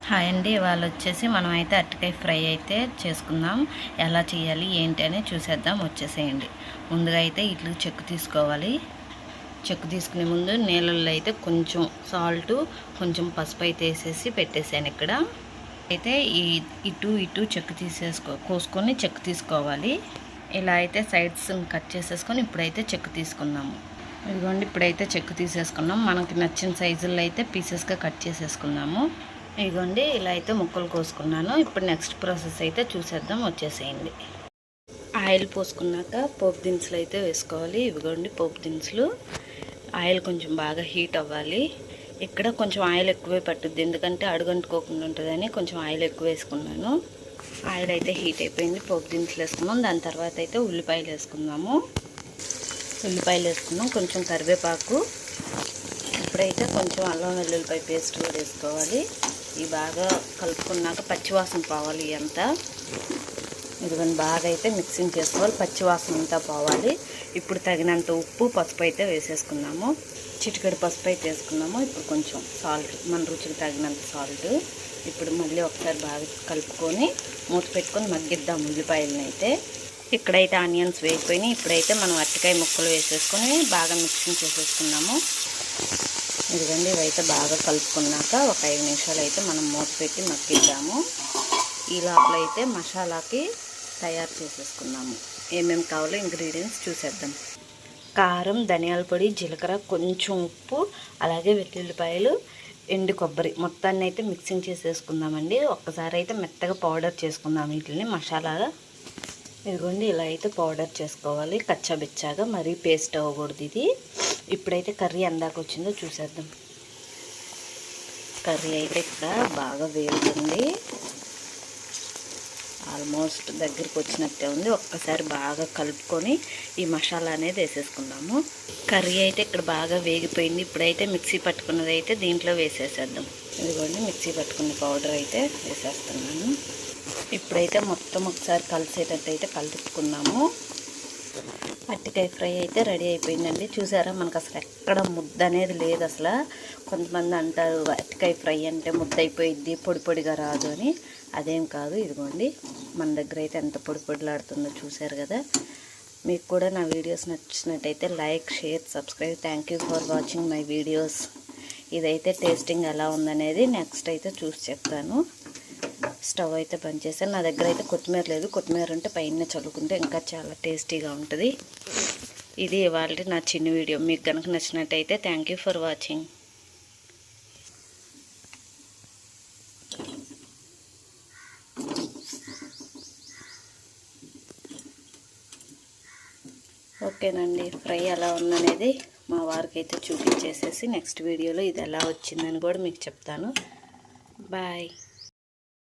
Hi అండి, ఇవాళ వచ్చేసి మనం అయితే అరటికాయ ఫ్రై అయితే చేసుకుందాం. ఎలా చేయాలి ఏంటి అని చూసేద్దాం. వచ్చేసేయండి. ముందుగా అయితే ఇట్లు చెక్కు తీసుకోవాలి. చెక్కు తీసుకునే ముందు నీళ్ళల్లో అయితే కొంచెం సాల్ట్, కొంచెం పసుపు అయితే వేసేసి పెట్టేసాను. ఇక్కడ అయితే ఇటు చెక్కు కోసుకొని చెక్కు తీసుకోవాలి. ఇలా అయితే సైడ్స్ కట్ చేసేసుకొని ఇప్పుడైతే చెక్కు తీసుకున్నాము. ఇదిగోండి, ఇప్పుడైతే చెక్కు తీసేసుకున్నాం. మనకి నచ్చిన సైజుల్లో అయితే పీసెస్గా కట్ చేసేసుకున్నాము. ఇదిగోండి, ఇలా అయితే ముక్కలు కోసుకున్నాను. ఇప్పుడు నెక్స్ట్ ప్రాసెస్ అయితే చూసేద్దాం. వచ్చేసేయండి. ఆయిల్ పోసుకున్నాక పోపు దినుసులు అయితే వేసుకోవాలి. ఇవిగోండి పోపు దినుసులు. ఆయిల్ కొంచెం బాగా హీట్ అవ్వాలి. ఇక్కడ కొంచెం ఆయిల్ ఎక్కువే పట్టుద్ది, ఎందుకంటే అడుగంటుకోకుండా ఉంటుందని కొంచెం ఆయిల్ ఎక్కువ వేసుకున్నాను. ఆయిల్ అయితే హీట్ అయిపోయింది. పోపు దినుసులు వేసుకున్నాం. దాని తర్వాత అయితే ఉల్లిపాయలు వేసుకుందాము. ఉల్లిపాయలు వేసుకున్నాం. కొంచెం కరివేపాకు. ఇప్పుడైతే కొంచెం అల్లం వెల్లుల్లిపాయ పేస్ట్ కూడా వేసుకోవాలి. ఇవి బాగా కలుపుకున్నాక పచ్చివాసన పోవాలి అంతా. ఇదిగోండి, బాగా అయితే మిక్సింగ్ చేసుకోవాలి. పచ్చివాసన అంతా పోవాలి. ఇప్పుడు తగినంత ఉప్పు, పసుపు అయితే వేసేసుకున్నాము. చిటికెడు పసుపు అయితే వేసుకున్నాము. ఇప్పుడు కొంచెం సాల్ట్, మన రుచికి తగినంత సాల్ట్. ఇప్పుడు మళ్ళీ ఒకసారి బాగా కలుపుకొని మూత పెట్టుకొని మగ్గిద్దాం ఉల్లిపాయలను అయితే. ఇక్కడైతే ఆనియన్స్ వేగిపోయినాయి. ఇప్పుడైతే మనం అరటికాయ ముక్కలు వేసేసుకొని బాగా మిక్సింగ్ చేసేసుకున్నాము. ఇదిగోండి, ఇవైతే బాగా కలుపుకున్నాక ఒక 5 నిమిషాలు అయితే మనం మూత పెట్టి మగ్గిద్దాము. ఈ లోపల అయితే మసాలాకి తయారు చేసేసుకున్నాము. ఏమేమి కావాలో ఇంగ్రీడియంట్స్ చూసేద్దాం. కారం, ధనియాల పొడి, జీలకర్ర, కొంచెం ఉప్పు, అలాగే వెల్లుల్లిపాయలు, ఎండు కొబ్బరి మొత్తాన్ని అయితే మిక్సింగ్ చేసేసుకుందామండి. ఒక్కసారి అయితే మెత్తగా పౌడర్ చేసుకుందాం వీటిని మసాలాగా. ఇదిగోండి, ఇలా అయితే పౌడర్ చేసుకోవాలి కచ్చాబిచ్చాగా, మరీ పేస్ట్ అవ్వకూడదు ఇది. ఇప్పుడైతే కర్రీ ఎందాక వచ్చిందో చూసేద్దాం. కర్రీ అయితే ఇక్కడ బాగా వేగుతుంది. ఆల్మోస్ట్ దగ్గరికి వచ్చినట్టే ఉంది. ఒక్కసారి బాగా కలుపుకొని ఈ మసాలా అనేది వేసేసుకుందాము. కర్రీ అయితే ఇక్కడ బాగా వేగిపోయింది. ఇప్పుడైతే మిక్సీ పట్టుకున్నది అయితే దీంట్లో వేసేసేద్దాం. ఇదిగోండి, మిక్సీ పట్టుకున్న పౌడర్ అయితే వేసేస్తున్నాను. ఇప్పుడైతే మొత్తం ఒకసారి కలిసేటట్టు అయితే కలుపుకున్నాము. అరటికాయ ఫ్రై అయితే రెడీ అయిపోయిందండి. చూసారా, మనకు అసలు ఎక్కడ ముద్ద అనేది లేదు అసలు. కొంతమంది అంటారు అరటికాయ ఫ్రై అంటే ముద్ద అయిపోయిద్ది, పొడి పొడిగా రాదు అని. అదేం కాదు. ఇదిగోండి, మన దగ్గర అయితే ఎంత పొడి పొడిలాడుతుందో చూసారు కదా. మీకు కూడా నా వీడియోస్ నచ్చినట్టయితే like, share, subscribe. Thank you for watching my videos. ఇదైతే టేస్టింగ్ ఎలా ఉందనేది నెక్స్ట్ అయితే చూసి చెప్తాను. స్టవ్ అయితే బంద్ చేశాను. నా దగ్గర అయితే కొత్తిమీర లేదు. కొత్తిమీర ఉంటే పైన చల్లుకుంటే ఇంకా చాలా టేస్టీగా ఉంటుంది. ఇది ఇవాళ నా చిన్న వీడియో. మీకు కనుక నచ్చినట్టయితే థ్యాంక్ యూ ఫర్ వాచింగ్. ఓకేనండి, ఫ్రై ఎలా ఉందనేది మా వారికి అయితే చూపించేసేసి నెక్స్ట్ వీడియోలో ఇది ఎలా వచ్చిందని కూడా మీకు చెప్తాను. బాయ్.